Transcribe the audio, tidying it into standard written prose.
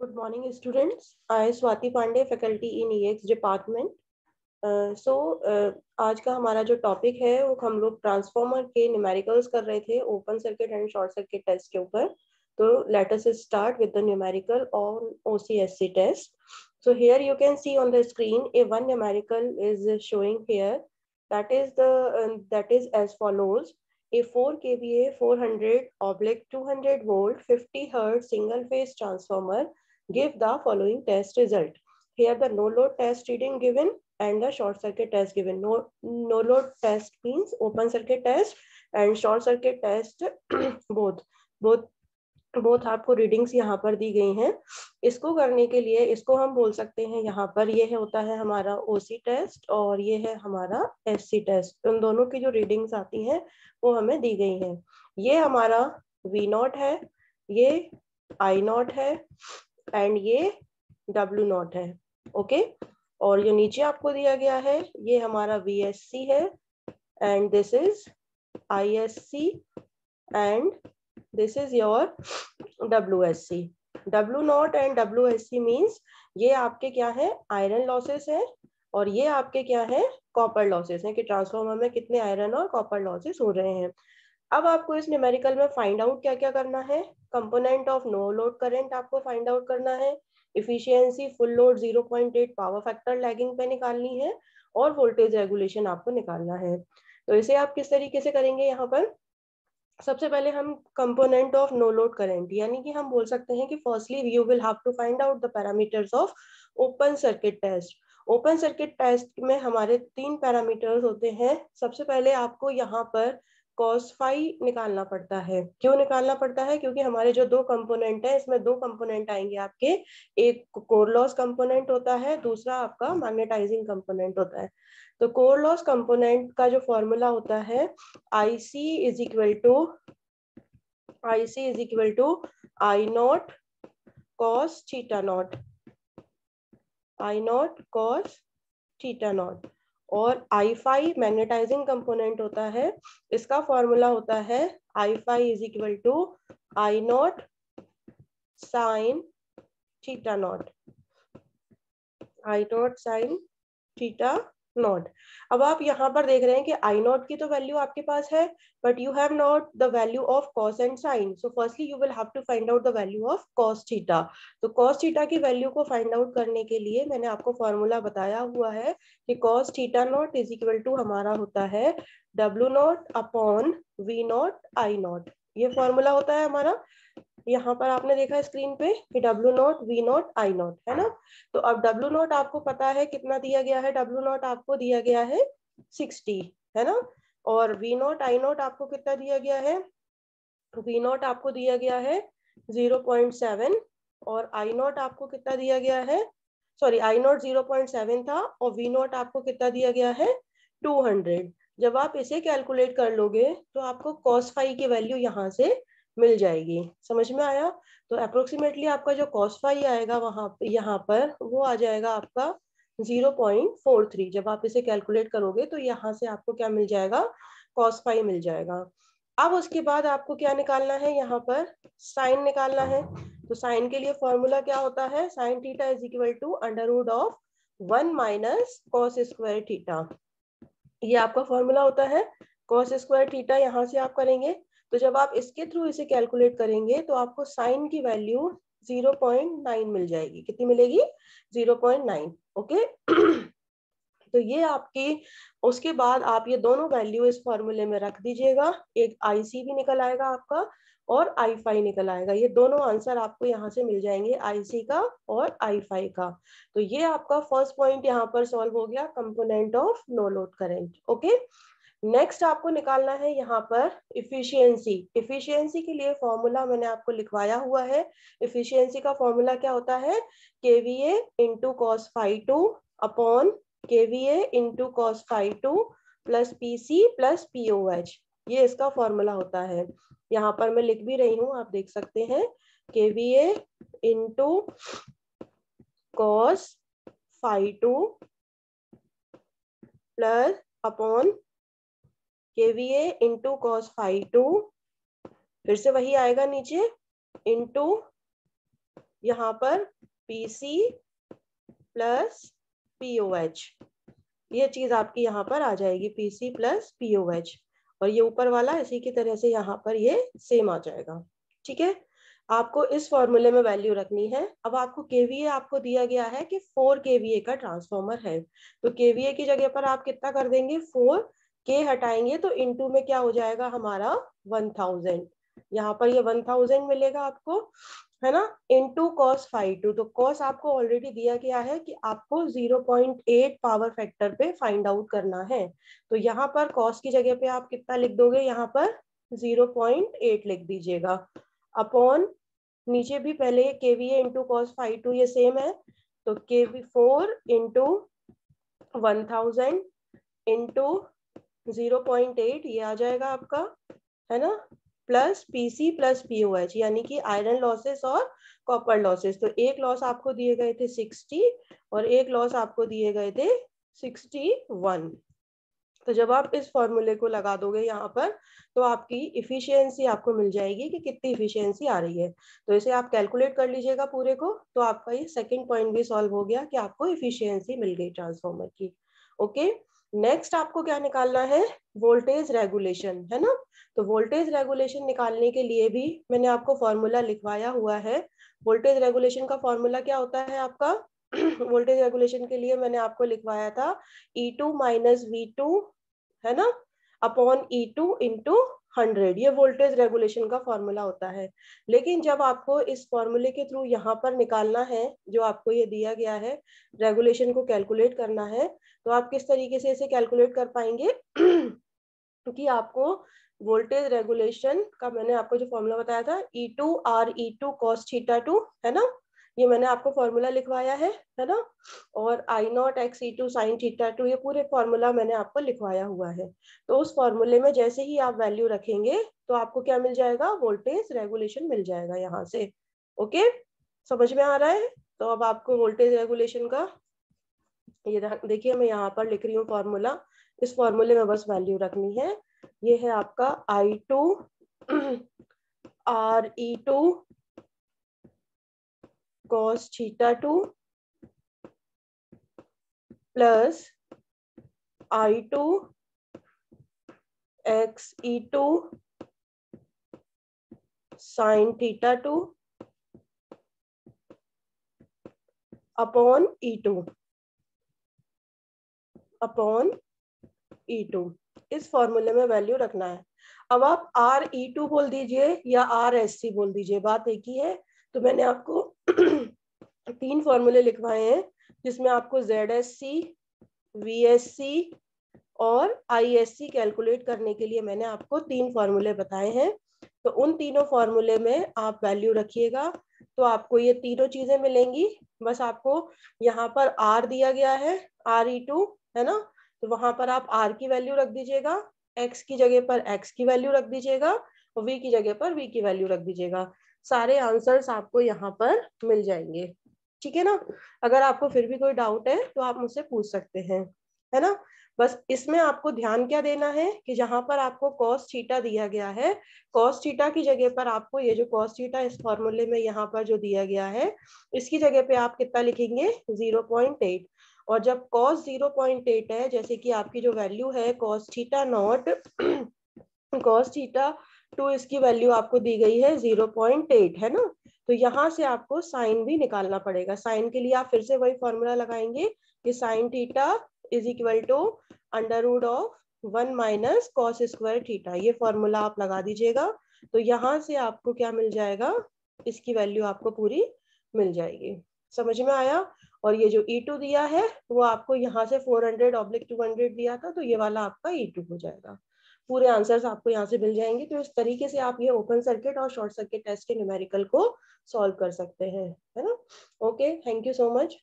Good morning, students. I Swati Pandey, faculty in EX department. आज का हमारा जो टॉपिक है वो हम लोग ट्रांसफॉर्मर के न्यूमेरिकल्स कर रहे थे open circuit and short circuit test के ऊपर. तो let us start with the numerical on OCSC टेस्ट. So here you can see on the screen a one numerical is showing here. That is as follows. A 4 kVA 400/200 volt 50 Hz single phase transformer give the following test result. Here the no load test reading given and the short circuit test given. No load test means open circuit test and short circuit test both आपको readings यहाँ पर दी गई हैं. इसको करने के लिए इसको हम बोल सकते हैं, यहाँ पर ये होता है हमारा OC टेस्ट और ये है हमारा SC टेस्ट. उन दोनों की जो रीडिंग्स आती हैं वो हमें दी गई हैं. ये हमारा V0 है, ये I0 है एंड ये W0 है. ओके, और जो नीचे आपको दिया गया है ये हमारा VSC है and this is ISC and this is your WSC. W0 and WSC means ये आपके क्या है, आयरन लॉसेस है और ये आपके क्या है, कॉपर लॉसेस हैं कि ट्रांसफार्मर में कितने आयरन और कॉपर लॉसेस हो रहे हैं. अब आपको इस न्यूमेरिकल में फाइंड आउट क्या क्या करना है. Component of no load current आपको फाइंड आउट करना है. Efficiency full load 0.8 power factor lagging पे निकालनी है और वोल्टेज रेगुलेशन आपको निकालना है. तो इसे आप किस तरीके से करेंगे. यहाँ पर सबसे पहले हम component of no load current यानी कि हम बोल सकते हैं कि firstly you will have to find out the parameters of open circuit test. Open circuit test में हमारे 3 पैरामीटर्स होते हैं. सबसे पहले आपको यहाँ पर cos phi निकालना पड़ता है. क्यों निकालना पड़ता है, क्योंकि हमारे जो 2 कंपोनेंट है इसमें 2 कंपोनेंट आएंगे आपके. एक कोर लॉस कंपोनेंट होता है, दूसरा आपका मैग्नेटाइजिंग कंपोनेंट होता है. तो कोर लॉस कंपोनेंट का जो फॉर्मूला होता है IC is equal to I0 cos theta naught, I0 cos theta naught. और I5 मैग्नेटाइजिंग कंपोनेंट होता है, इसका फॉर्मूला होता है I5 is equal to I0 sin theta naught, I0 sin theta naught. अब आप यहाँ पर देख रहे हैं कि I0 की तो वैल्यू आपके पास है but you have not the value of cos and sin. So firstly you will have to find out the value of cos theta. तो cos थीटा की वैल्यू को फाइंड आउट करने के लिए मैंने आपको फॉर्मूला बताया हुआ है कि cos theta naught is equal to हमारा होता है W0 अपॉन V0 I0. ये फॉर्मूला होता है हमारा. यहाँ पर आपने देखा स्क्रीन पे कि W0 V0 I0 है ना. तो अब W0 आपको पता है कितना दिया गया है. W0 आपको दिया गया है 60 है ना. और V0 I0 आपको कितना दिया गया है. V0 आपको दिया गया है 0.7 और I0 आपको कितना दिया गया है. सॉरी, I0 0.7 था और V0 आपको कितना दिया गया है 200. जब आप इसे कैलकुलेट कर लोगे तो आपको cos phi की वैल्यू यहाँ से मिल जाएगी. समझ में आया. तो अप्रोक्सीमेटली आपका जो cos phi आएगा वहां पे यहाँ पर वो आ जाएगा आपका 0.43. जब आप इसे कैलकुलेट करोगे तो यहाँ से आपको क्या मिल जाएगा, cos phi मिल जाएगा. अब उसके बाद आपको क्या निकालना है, यहाँ पर साइन निकालना है. तो साइन के लिए फॉर्मूला क्या होता है, sine theta is equal to under root of 1 minus cos square theta. ये आपका फॉर्मूला होता है. कॉस स्क्वायर थीटा यहाँ से आप करेंगे तो जब आप इसके थ्रू इसे कैलकुलेट करेंगे तो आपको साइन की वैल्यू 0.9 मिल जाएगी. कितनी मिलेगी, 0.9. ओके. तो ये आपकी, उसके बाद आप ये दोनों वैल्यू इस फॉर्मूले में रख दीजिएगा. एक IC भी निकल आएगा आपका और I5 निकल आएगा. ये दोनों आंसर आपको यहाँ से मिल जाएंगे, IC का और I5 का. तो ये आपका फर्स्ट पॉइंट यहाँ पर सॉल्व हो गया, component of no load current. Okay. Next आपको निकालना है यहाँ पर इफिशियंसी. इफिशियंसी के लिए फॉर्मूला मैंने आपको लिखवाया हुआ है. इफिशियंसी का फॉर्मूला क्या होता है, KVA into cos phi 2 upon KVA into cos phi 2 plus PC plus POH. ये इसका फॉर्मूला होता है. यहाँ पर मैं लिख भी रही हूँ, आप देख सकते हैं. KVA into cos phi 2 plus upon KVA into cos phi 2, फिर से वही आएगा नीचे, इंटू यहाँ पर PC प्लस POH, ये चीज आपकी यहाँ पर आ जाएगी PC प्लस POH, और ये ऊपर वाला इसी की तरह से यहाँ पर ये सेम आ जाएगा। ठीक है, आपको इस फॉर्मूले में वैल्यू रखनी है। अब आपको KVA आपको दिया गया है कि 4 KVA का ट्रांसफॉर्मर है, तो KVA की जगह पर आप कितना कर देंगे, 4K हटाएंगे तो इनटू में क्या हो जाएगा हमारा 1000, यहाँ पर ये 1000 मिलेगा आपको, है ना, इनटू cos phi2। तो cos आपको ऑलरेडी दिया गया है कि आपको 0.8 पावर फैक्टर पे फाइंड आउट करना है, तो यहाँ पर cos की जगह पे आप कितना लिख दोगे, यहाँ पर 0.8 लिख दीजिएगा, अपॉन नीचे भी पहले KVA इंटू cos phi2 ये सेम है, तो KV4 इंटू 1000 इंटू 0.8 ये आ जाएगा आपका, है ना, प्लस PC प्लस POH यानी कि आयरन लॉसेस और कॉपर लॉसेस। तो एक लॉस आपको दिए गए थे 60 और एक लॉस आपको दिए गए थे 61। तो जब आप इस फॉर्मूले को लगा दोगे यहाँ पर, तो आपकी इफिशियंसी आपको मिल जाएगी कि कितनी इफिशियंसी आ रही है। तो इसे आप कैलकुलेट कर लीजिएगा पूरे को, तो आपका ये सेकंड पॉइंट भी सॉल्व हो गया कि आपको इफिशियंसी मिल गई ट्रांसफॉर्मर की। ओके, नेक्स्ट आपको क्या निकालना है, वोल्टेज रेगुलेशन, है ना। तो वोल्टेज रेगुलेशन निकालने के लिए भी मैंने आपको फॉर्मूला लिखवाया हुआ है। वोल्टेज रेगुलेशन का फॉर्मूला क्या होता है आपका वोल्टेज रेगुलेशन के लिए मैंने आपको लिखवाया था E2 माइनस V2, है ना, अपॉन E2 इंटू 100, ये वोल्टेज रेगुलेशन का फॉर्मूला होता है। लेकिन जब आपको इस फॉर्मूले के थ्रू यहाँ पर निकालना है, जो आपको ये दिया गया है, रेगुलेशन को कैलकुलेट करना है, तो आप किस तरीके से इसे कैलकुलेट कर पाएंगे क्योंकि आपको वोल्टेज रेगुलेशन का मैंने आपको जो फॉर्मूला बताया था E2 R E2 cos θ2, है ना, ये मैंने आपको फॉर्मूला लिखवाया है ना, और I0 x E2 sin θ2, ये पूरे फॉर्मूला मैंने आपको लिखवाया हुआ है। तो उस फॉर्मूले में जैसे ही आप वैल्यू रखेंगे तो आपको क्या मिल जाएगा, वोल्टेज रेगुलेशन मिल जाएगा यहाँ से। ओके, समझ में आ रहा है। तो अब आपको वोल्टेज रेगुलेशन का ये देखिए मैं यहाँ पर लिख रही हूँ फॉर्मूला, इस फॉर्मूले में बस वैल्यू रखनी है। ये है आपका I2 R E2 cos θ2 plus I2 x E2 sin θ2 upon E2 इस फॉर्मूले में वैल्यू रखना है। अब आप RE2 बोल दीजिए या RSC बोल दीजिए, बात एक ही है। तो मैंने आपको 3 फॉर्मूले लिखवाए हैं, जिसमें आपको ZSC, VSC और ISC कैलकुलेट करने के लिए मैंने आपको 3 फॉर्मूले बताए हैं। तो उन तीनों फॉर्मूले में आप वैल्यू रखिएगा, तो आपको ये तीनों चीजें मिलेंगी। बस आपको यहाँ पर R दिया गया है, RE2, है ना, तो वहां पर आप R की वैल्यू रख दीजिएगा, X की जगह पर X की वैल्यू रख दीजिएगा और V की जगह पर V की वैल्यू रख दीजिएगा। सारे आंसर्स आपको यहाँ पर मिल जाएंगे, ठीक है ना। अगर आपको फिर भी कोई डाउट है तो आप मुझसे पूछ सकते हैं, है ना। बस इसमें आपको ध्यान क्या देना है कि जहां पर आपको cos थीटा दिया गया है, cos थीटा की जगह पर आपको ये जो cos थीटा इस फॉर्मूले में यहाँ पर जो दिया गया है, इसकी जगह पे आप कितना लिखेंगे, 0.8। और जब cos 0.8 है, जैसे कि आपकी जो वैल्यू है cos theta not cos theta 2, इसकी वैल्यू आपको दी गई है 0.8, है ना। तो यहाँ से आपको साइन भी निकालना पड़ेगा। साइन के लिए आप फिर से वही फॉर्मूला लगाएंगे कि sine theta is equal to √1 minus cos square theta, ये फॉर्मूला आप लगा दीजिएगा। तो यहाँ से आपको क्या मिल जाएगा, इसकी वैल्यू आपको पूरी मिल जाएगी। समझ में आया। और ये जो E2 दिया है वो आपको यहाँ से 400/200 दिया था, तो ये वाला आपका E2 हो जाएगा। पूरे आंसर्स आपको यहाँ से मिल जाएंगे। तो इस तरीके से आप ये ओपन सर्किट और शॉर्ट सर्किट टेस्ट के न्यूमेरिकल को सॉल्व कर सकते हैं, है ना। Okay, thank you so much.